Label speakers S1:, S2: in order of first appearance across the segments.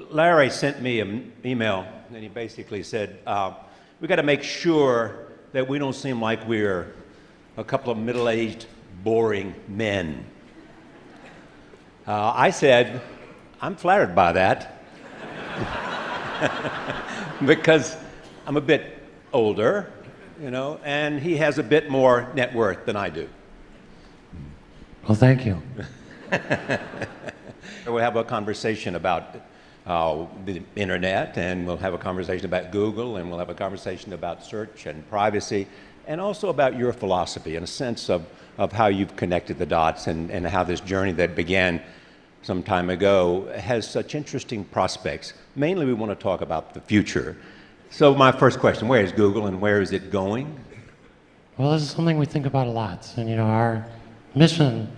S1: Larry sent me an email, and he basically said, we got to make sure that we don't seem like we're a couple of middle-aged, boring men. I said, I'm flattered by that, because I'm a bit older, and he has a bit more net worth than I do.
S2: Well, thank you.
S1: We'll have a conversation about the internet, and we'll have a conversation about Google, and we'll have a conversation about search and privacy, and also about your philosophy and a sense of how you've connected the dots and how this journey that began some time ago has such interesting prospects. Mainly, we want to talk about the future. So my first question, where is Google and where is it going?
S2: Well, this is something we think about a lot. And our mission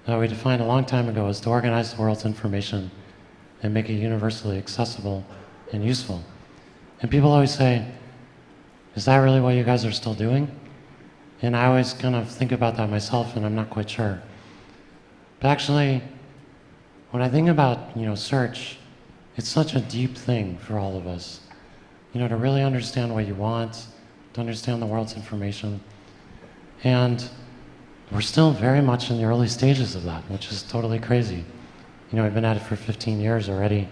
S2: we defined a long time ago is to organize the world's information and make it universally accessible and useful. And people always say, is that really what you guys are still doing? And I always kind of think about that myself, and I'm not quite sure. But actually, when I think about search, it's such a deep thing for all of us. To really understand what you want, to understand the world's information. And we're still very much in the early stages of that, which is totally crazy. We've been at it for 15 years already,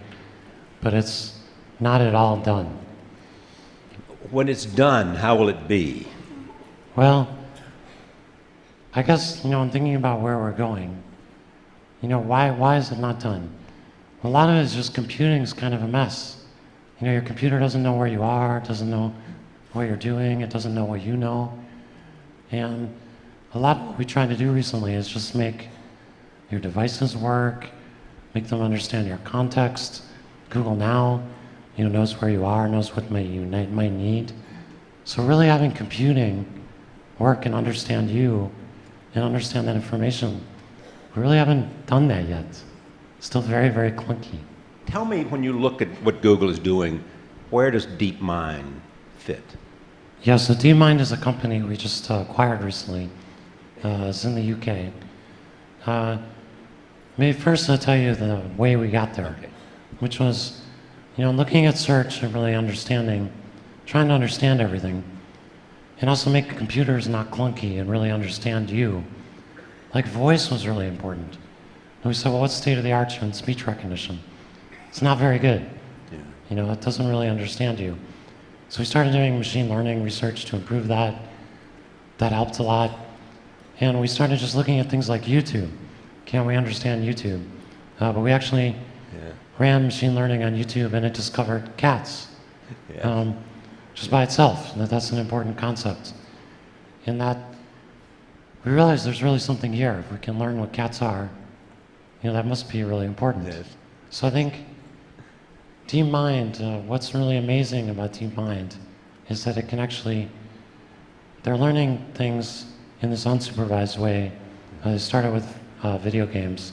S2: but it's not at all done.
S1: When it's done, how will it be?
S2: Well, I guess, I'm thinking about where we're going. Why is it not done? A lot of it is just computing's kind of a mess. Your computer doesn't know where you are, it doesn't know what you're doing, it doesn't know what you know. And a lot of what we tried to do recently is just make your devices work, make them understand your context. Google Now, knows where you are, knows what you might need. So really having computing work and understand you and understand that information, we really haven't done that yet. It's still very, very clunky.
S1: Tell me, when you look at what Google is doing, where does DeepMind fit?
S2: Yeah, so DeepMind is a company we just acquired recently. It's in the UK. Maybe first I'll tell you the way we got there, which was, looking at search and really trying to understand everything, and also make computers not clunky and really understand you. Like voice was really important. And we said, well, what's state of the art in speech recognition? It's not very good. Yeah. It doesn't really understand you. So we started doing machine learning research to improve that. That helped a lot. And we started just looking at things like YouTube. Can we understand YouTube? But we actually ran machine learning on YouTube, and it discovered cats. Yeah. Just by itself. That's an important concept. In that we realized there's really something here. If we can learn what cats are, that must be really important. Yes. So I think DeepMind, what's really amazing about DeepMind is that it can they're learning things in this unsupervised way. They started with video games,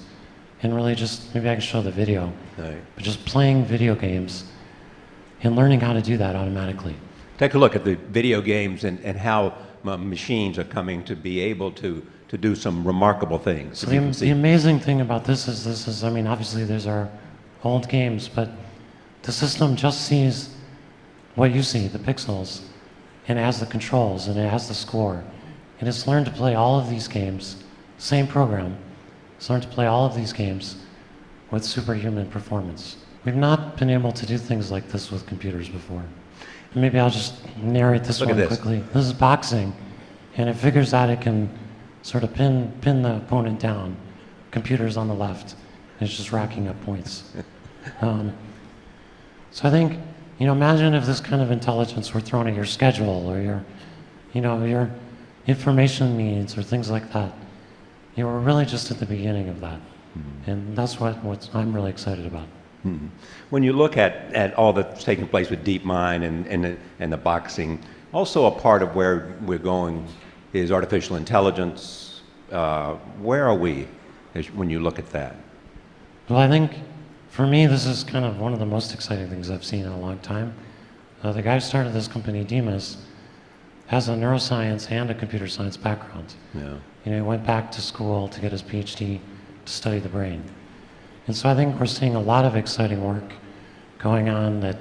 S2: and really just, maybe I can show the video, right. But just playing video games and learning how to do that automatically.
S1: Take a look at the video games and how machines are coming to be able to do some remarkable things.
S2: So the amazing thing about this is, obviously these are old games, but the system just sees what you see, the pixels, and it has the controls, and it has the score. And it's learned to play all of these games, same program, it's learned to play all of these games with superhuman performance. We've not been able to do things like this with computers before. Maybe I'll just narrate this one quickly. This is boxing, and it figures out it can sort of pin the opponent down. Computer's on the left, and it's just racking up points. So I think, imagine if this kind of intelligence were thrown at your schedule or your information needs or things like that. We're really just at the beginning of that. Mm-hmm. And that's what I'm really excited about.
S1: Mm-hmm. When you look at all that's taking place with DeepMind and the boxing, also a part of where we're going is artificial intelligence. Where are we when you look at that?
S2: Well, I think for me, this is kind of one of the most exciting things I've seen in a long time. The guy who started this company, Demas, has a neuroscience and a computer science background. Yeah. He went back to school to get his PhD to study the brain. And so I think we're seeing a lot of exciting work going on that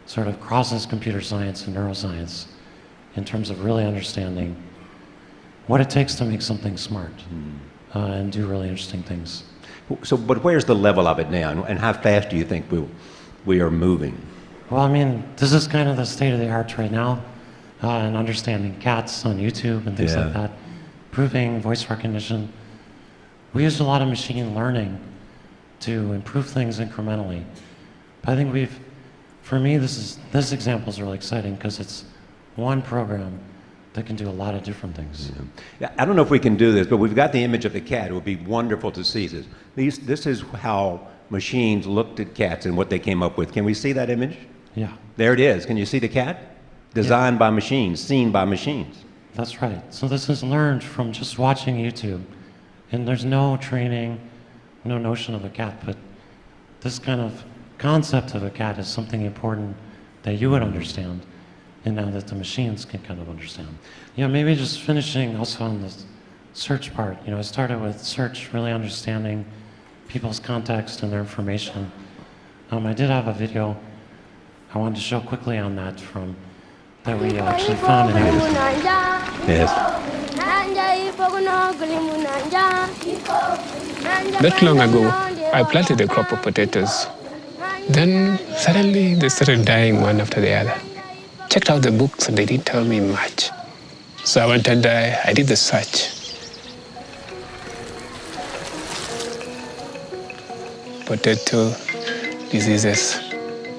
S2: sort of crosses computer science and neuroscience in terms of really understanding what it takes to make something smart and do really interesting things.
S1: So, but where's the level of it now, and how fast do you think we are moving?
S2: Well, I mean, this is kind of the state of the art right now, and understanding cats on YouTube and things like that, improving voice recognition. We use a lot of machine learning to improve things incrementally. But I think for me, this example is really exciting because it's one program that can do a lot of different things.
S1: Yeah, I don't know if we can do this, but we've got the image of the cat. It would be wonderful to see this. This is how machines looked at cats and what they came up with. Can we see that image?
S2: Yeah.
S1: There it is. Can you see the cat? Designed by machines, seen by machines.
S2: That's right. So this is learned from just watching YouTube. And there's no training, no notion of a cat, but this kind of concept of a cat is something important that you would understand, and now that the machines can kind of understand. Yeah, maybe just finishing also on the search part. I started with search, really understanding people's context and their information. I did have a video I wanted to show quickly on that that we actually found in it.
S1: Yes.
S3: Not long ago, I planted a crop of potatoes. Then suddenly they started dying one after the other. Checked out the books and they didn't tell me much. So I went and I did the search. Potato diseases.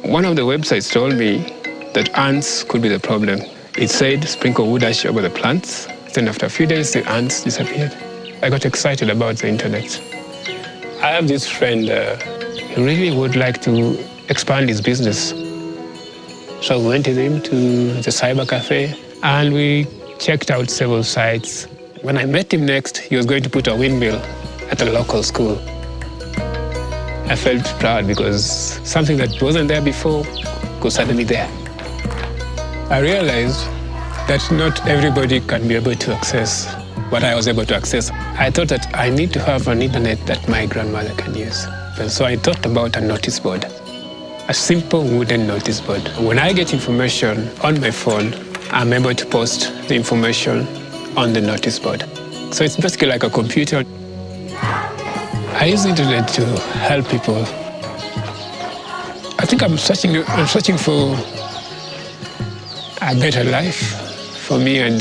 S3: One of the websites told me that ants could be the problem. It said sprinkle wood ash over the plants. Then after a few days, the ants disappeared. I got excited about the internet. I have this friend, he really would like to expand his business. So we went with him to the cyber cafe and we checked out several sites. When I met him next, he was going to put a windmill at a local school. I felt proud because something that wasn't there before was suddenly there. I realized that not everybody can be able to access what I was able to access. I thought that I need to have an internet that my grandmother can use. And so I thought about a notice board, a simple wooden notice board. When I get information on my phone, I'm able to post the information on the notice board. So it's basically like a computer. I use the internet to help people. I think I'm searching for a better life for me and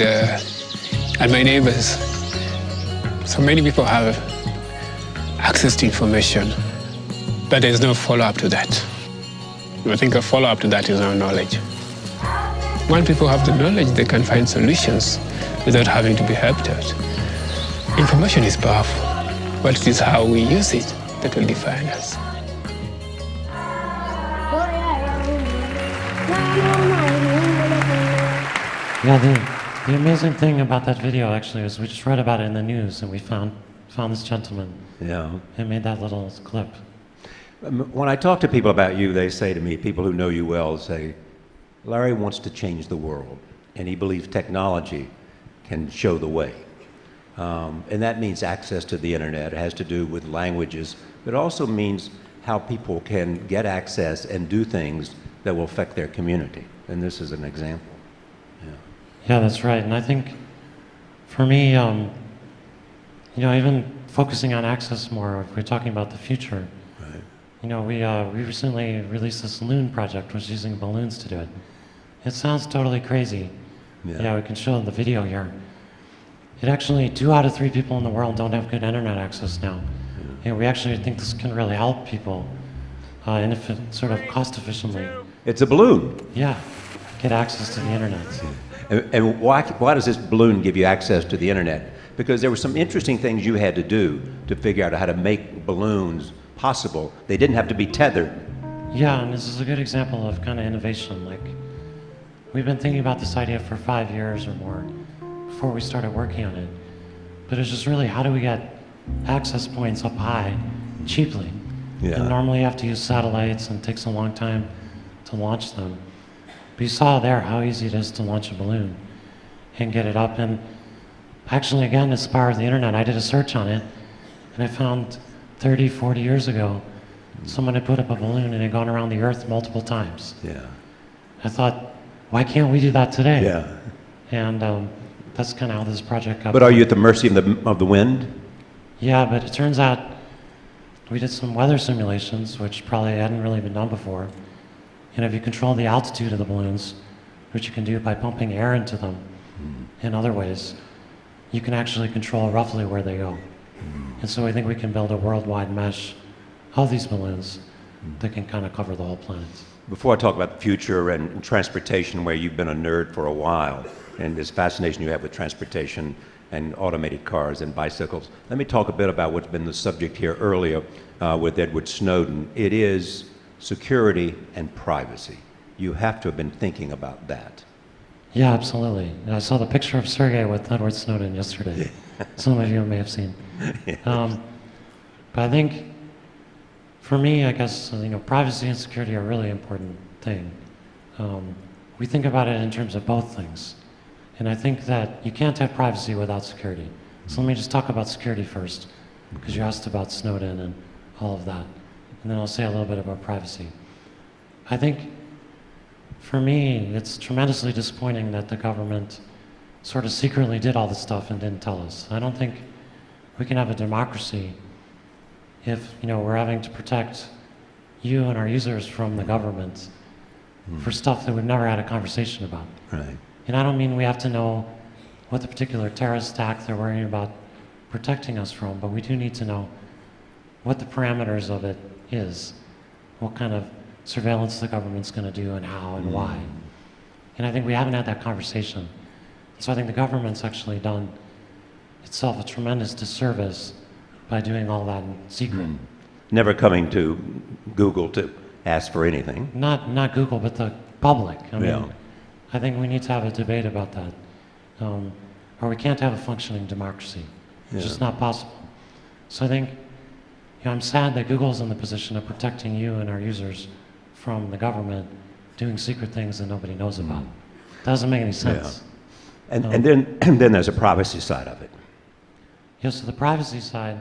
S3: my neighbors. So many people have access to information, but there's no follow-up to that. I think a follow-up to that is our knowledge. When people have the knowledge, they can find solutions without having to be helped out. Information is powerful, but it is how we use it that will define us.
S2: Yeah, the amazing thing about that video actually is we just read about it in the news and we found this gentleman and made that little clip.
S1: When I talk to people about you, they say to me, people who know you well say, Larry wants to change the world and he believes technology can show the way. And that means access to the internet. It has to do with languages, but it also means how people can get access and do things that will affect their community. And this is an example.
S2: Yeah, that's right. And I think for me, even focusing on access more, if we're talking about the future, we recently released this loon project, which is using balloons to do it. It sounds totally crazy. Yeah, we can show the video here. It actually, 2 out of 3 people in the world don't have good internet access now. And we actually think this can really help people, and if it sort of cost efficiently.
S1: It's a balloon.
S2: Yeah, get access to the internet.
S1: And why does this balloon give you access to the internet? Because there were some interesting things you had to do to figure out how to make balloons possible. They didn't have to be tethered.
S2: Yeah, and this is a good example of kind of innovation. Like, we've been thinking about this idea for 5 years or more before we started working on it. But it's just really, how do we get access points up high cheaply?
S1: Yeah.
S2: And normally you have to use satellites and it takes a long time to launch them. But you saw there how easy it is to launch a balloon and get it up. And actually, again, it's the power of the internet. I did a search on it, and I found 30, 40 years ago, someone had put up a balloon and had gone around the Earth multiple times.
S1: Yeah.
S2: I thought, why can't we do that today?
S1: Yeah.
S2: And that's kind of how this project got
S1: But are
S2: born.
S1: you at the mercy of the wind?
S2: Yeah, but it turns out we did some weather simulations, which probably hadn't really been done before. And if you control the altitude of the balloons, which you can do by pumping air into them in other ways, you can actually control roughly where they go. And so I think we can build a worldwide mesh of these balloons that can kind of cover the whole planet.
S1: Before I talk about the future and transportation, where you've been a nerd for a while, and this fascination you have with transportation and automated cars and bicycles, let me talk a bit about what's been the subject here earlier with Edward Snowden. It is security and privacy. You have to have been thinking about that.
S2: Yeah, absolutely. I saw the picture of Sergey with Edward Snowden yesterday. Some of you may have seen. But I think, for me, I guess, privacy and security are a really important thing. We think about it in terms of both things. And I think that you can't have privacy without security. So let me just talk about security first, because you asked about Snowden and all of that. And then I'll say a little bit about privacy. I think, for me, it's tremendously disappointing that the government sort of secretly did all this stuff and didn't tell us. I don't think we can have a democracy if we're having to protect you and our users from the government for stuff that we've never had a conversation about.
S1: Right.
S2: And I don't mean we have to know what the particular terrorist attack they're worrying about protecting us from, but we do need to know what the parameters of it is, what kind of surveillance the government's going to do and how and why. And I think we haven't had that conversation. So I think the government's actually done itself a tremendous disservice by doing all that in secret.
S1: Never coming to Google to ask for anything.
S2: Not Google, but the public. I mean,
S1: Yeah.
S2: I think we need to have a debate about that. Or we can't have a functioning democracy. It's just not possible. So I think, I'm sad that Google's in the position of protecting you and our users from the government doing secret things that nobody knows about. Doesn't make any sense.
S1: And then there's a privacy side of it.
S2: Yeah, so the privacy side,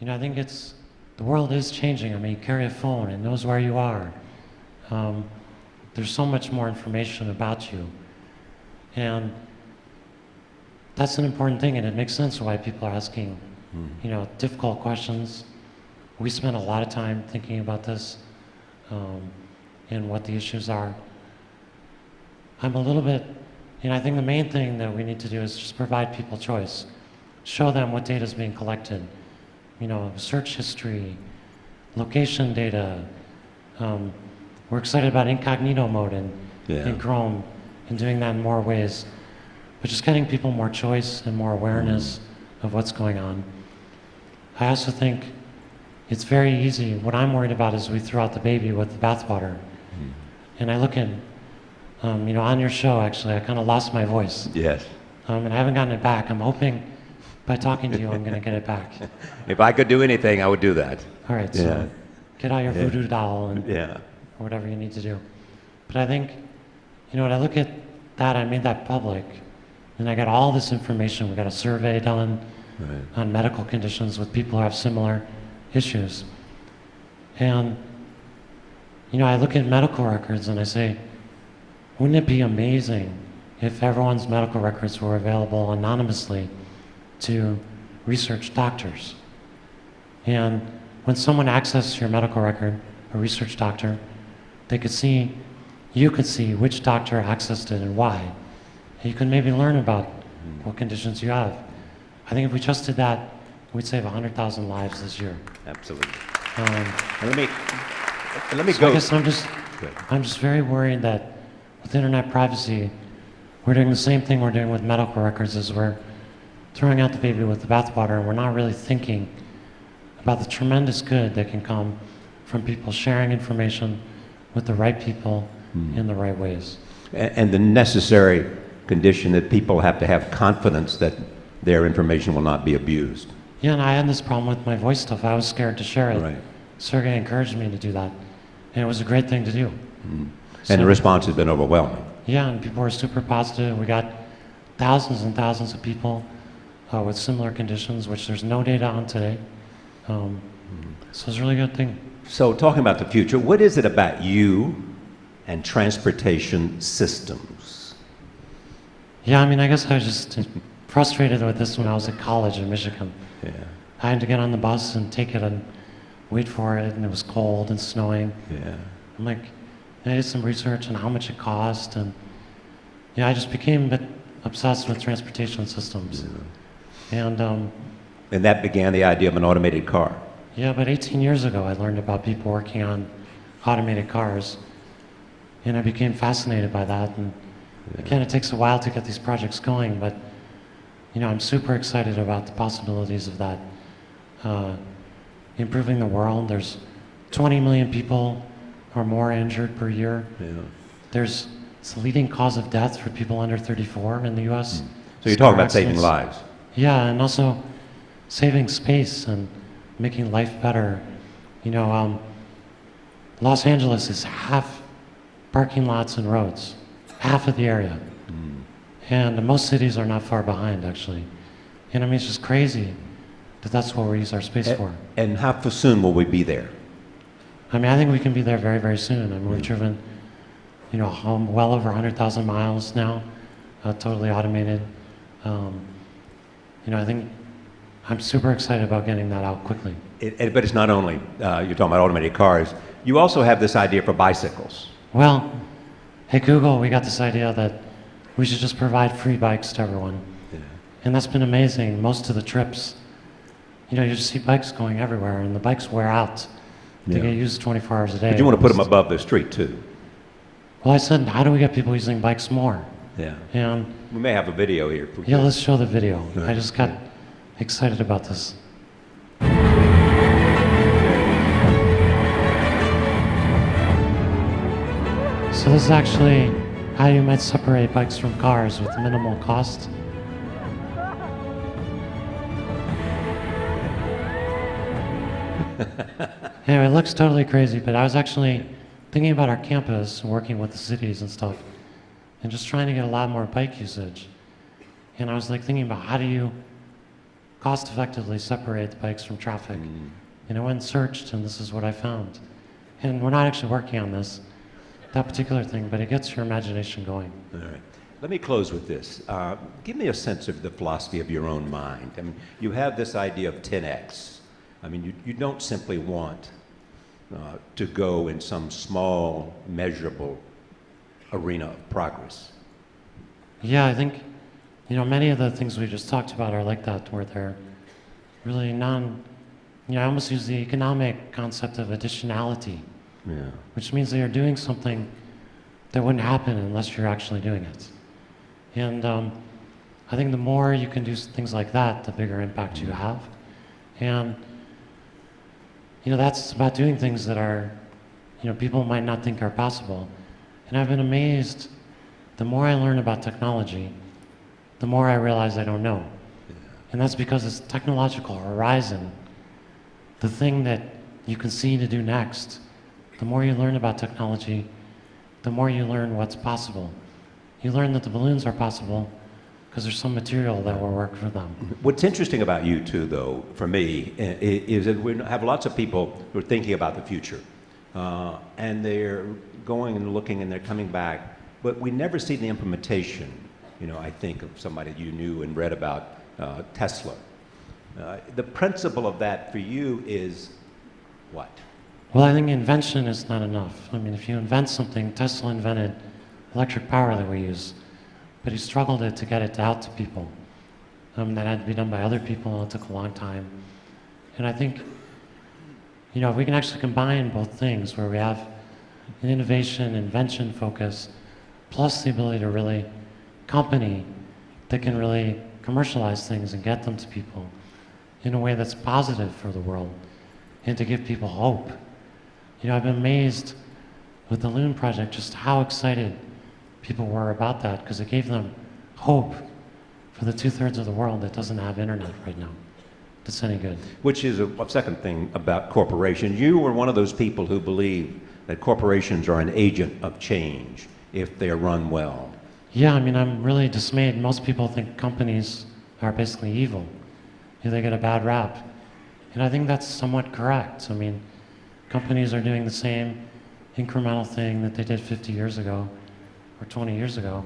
S2: I think the world is changing. I mean, you carry a phone, it knows where you are. There's so much more information about you. And that's an important thing, and it makes sense why people are asking, difficult questions. We spend a lot of time thinking about this and what the issues are. I'm a little bit, I think the main thing that we need to do is just provide people choice. Show them what data is being collected. Search history, location data. We're excited about incognito mode in Chrome and doing that in more ways. But just getting people more choice and more awareness of what's going on. I also think it's very easy. What I'm worried about is we throw out the baby with the bathwater. And I look at, on your show, actually, I kind of lost my voice.
S1: Yes.
S2: And I haven't gotten it back. I'm hoping by talking to you, I'm going to get it back.
S1: If I could do anything, I would do that.
S2: All right, so get out your voodoo doll and or whatever you need to do. But I think, when I look at that, I made that public, and I got all this information. We got a survey done on medical conditions with people who have similar issues. And, I look at medical records and I say, wouldn't it be amazing if everyone's medical records were available anonymously to research doctors? And when someone accesses your medical record, a research doctor, you could see which doctor accessed it and why. And you could maybe learn about what conditions you have. I think if we just did that, we'd save 100,000 lives this year.
S1: Absolutely.
S2: And
S1: let me
S2: so
S1: go.
S2: I guess I'm just very worried that with internet privacy, we're doing the same thing we're doing with medical records, is we're throwing out the baby with the bathwater, and we're not really thinking about the tremendous good that can come from people sharing information with the right people in the right ways.
S1: And the necessary condition that people have to have confidence that their information will not be abused.
S2: Yeah, and I had this problem with my voice stuff. I was scared to share it.
S1: Right.
S2: Sergey encouraged me to do that, and it was a great thing to do.
S1: And the response has been overwhelming.
S2: Yeah, and people were super positive. We got thousands and thousands of people with similar conditions, which there's no data on today. So it's a really good thing.
S1: So talking about the future, what is it about you and transportation systems?
S2: Yeah, I mean, I guess I was just frustrated with this when I was at college in Michigan.
S1: Yeah.
S2: I had to get on the bus and take it and wait for it, and it was cold and snowing.
S1: Yeah.
S2: I'm like, I did some research on how much it cost, and yeah, I just became a bit obsessed with transportation systems. And
S1: that began the idea of an automated car.
S2: yeah, about 18 years ago, I learned about people working on automated cars, and I became fascinated by that. And again, it takes a while to get these projects going, but I'm super excited about the possibilities of that improving the world. There's 20 million people or more injured per year.
S1: Yeah.
S2: It's the leading cause of death for people under 34 in the U.S.
S1: So you're talking about saving lives.
S2: Yeah, and also saving space and making life better. Los Angeles is half parking lots and roads, half of the area. And most cities are not far behind, actually. And I mean, it's just crazy that that's what we use our space for.
S1: And how soon will we be there?
S2: I mean, I think we can be there very, very soon. I mean, we've driven, well over 100,000 miles now, totally automated. I think I'm super excited about getting that out quickly.
S1: But it's not only, you're talking about automated cars, you also have this idea for bicycles.
S2: Well, at Google, we got this idea that we should just provide free bikes to everyone.
S1: Yeah.
S2: And that's been amazing. Most of the trips, you just see bikes going everywhere, and the bikes wear out. They get used 24 hours a day.
S1: But you want to put them above the street, too.
S2: Well, I said, how do we get people using bikes more?
S1: Yeah.
S2: And
S1: we may have a video here.
S2: yeah, let's show the video.
S1: Right.
S2: I just got excited about this. So this is actually how you might separate bikes from cars with minimal cost. Anyway, it looks totally crazy, but I was actually thinking about our campus and working with the cities and stuff, and just trying to get a lot more bike usage. And I was thinking about how do you cost effectively separate the bikes from traffic. And I went and searched, and this is what I found. And we're not actually working on that particular thing, but it gets your imagination going.
S1: All right. Let me close with this. Give me a sense of the philosophy of your own mind. I mean, you have this idea of 10x. I mean, you don't simply want to go in some small, measurable arena of progress.
S2: Yeah, I think, many of the things we just talked about are like that, where they're really I almost use the economic concept of additionality, which means that you're doing something that wouldn't happen unless you're actually doing it. And I think the more you can do things like that, the bigger impact you have. And that's about doing things that are, people might not think are possible. And I've been amazed, the more I learn about technology, the more I realize I don't know. And that's because it's technological horizon, the thing that you can see to do next. The more you learn about technology, the more you learn what's possible. You learn that the balloons are possible because there's some material that will work for them.
S1: What's interesting about you two, though, for me, is that we have lots of people who are thinking about the future. And they're going and looking and they're coming back, but we never see the implementation. I think of somebody you knew and read about, Tesla. The principle of that for you is what?
S2: Well, I think invention is not enough. I mean, if you invent something, Tesla invented electric power that we use, but he struggled to get it out to people. That had to be done by other people, and it took a long time. And I think, if we can actually combine both things, where we have an innovation, invention focus, plus the ability to really company that can really commercialize things and get them to people in a way that's positive for the world, and to give people hope. I've been amazed with the Loon project just how excited people were about that, because it gave them hope for the 2/3 of the world that doesn't have internet right now that's any good.
S1: Which is a second thing about corporations. You were one of those people who believe that corporations are an agent of change if they are run well.
S2: Yeah, I mean, I'm really dismayed. Most people think companies are basically evil. They get a bad rap. And I think that's somewhat correct. I mean, companies are doing the same incremental thing that they did 50 years ago or 20 years ago.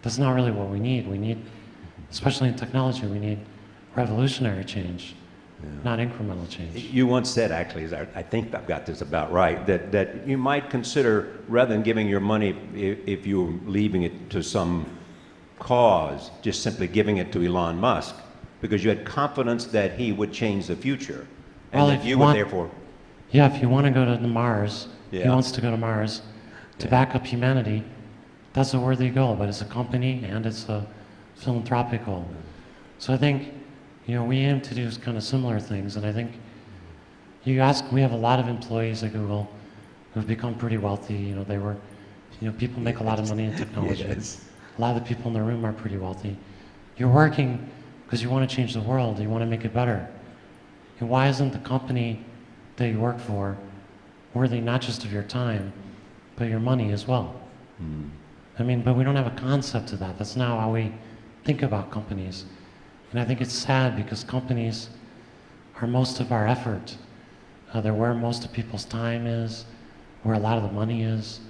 S2: That's not really what we need. We need, especially in technology, we need revolutionary change, not incremental change.
S1: You once said, actually, I think I've got this about right, that you might consider, rather than giving your money, if you were leaving it to some cause, just simply giving it to Elon Musk, because you had confidence that he would change the future. And
S2: Well,
S1: that
S2: if
S1: you
S2: you
S1: would therefore...
S2: Yeah, if you want to go to Mars, he
S1: Yeah.
S2: wants to go to Mars to back up humanity, that's a worthy goal, but it's a company and it's a philanthropic goal. So I think, you know, we aim to do kind of similar things, and I think we have a lot of employees at Google who've become pretty wealthy. You know, people make a lot of money in technology.
S1: Yes.
S2: A lot of the people in the room are pretty wealthy. You're working because you want to change the world, you want to make it better. And why isn't the company that you work for worthy not just of your time, but your money as well? I mean, but we don't have a concept of that. That's not how we think about companies. And I think it's sad because companies are most of our effort. They're where most of people's time is, where a lot of the money is.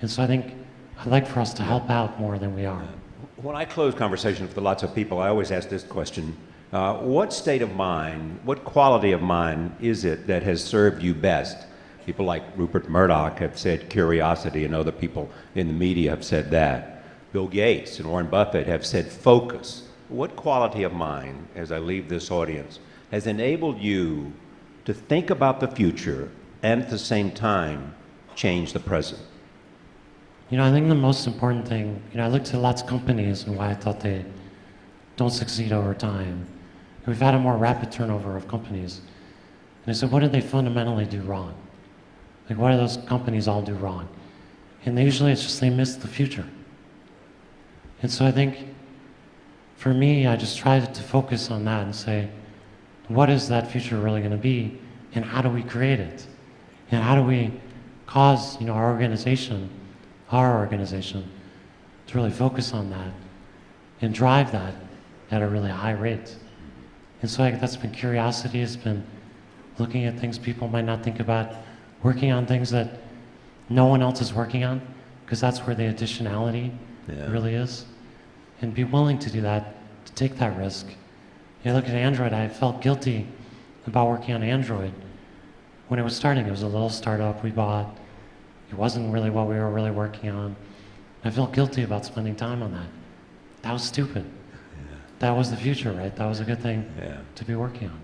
S2: And so I think I'd like for us to help out more than we are.
S1: When I close conversations with lots of people, I always ask this question. What state of mind, what quality of mind is it that has served you best? People like Rupert Murdoch have said curiosity, and other people in the media have said that. Bill Gates and Warren Buffett have said focus. What quality of mind, as I leave this audience, has enabled you to think about the future and at the same time change the present?
S2: You know, I think the most important thing, I looked at lots of companies and why I thought they don't succeed over time. We've had a more rapid turnover of companies. And I said, what did they fundamentally do wrong? Like, what do those companies all do wrong? And usually it's just they miss the future. And so I think, for me, I just tried to focus on that and say, what is that future really going to be? And how do we create it? And how do we cause, our organization, to really focus on that and drive that at a really high rate? And so that's been curiosity, it's been looking at things people might not think about, working on things that no one else is working on, because that's where the additionality really is. And be willing to do that, to take that risk. Look at Android, I felt guilty about working on Android. When it was starting, it was a little startup we bought. It wasn't really what we were really working on. I felt guilty about spending time on that. That was stupid. That was the future, right? That was a good thing to be working on.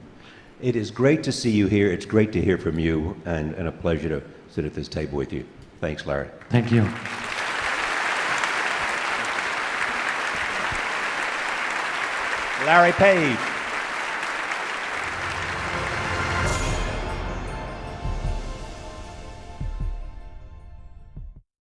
S1: It is great to see you here. It's great to hear from you, and a pleasure to sit at this table with you. Thanks, Larry.
S2: Thank you.
S1: Larry Page.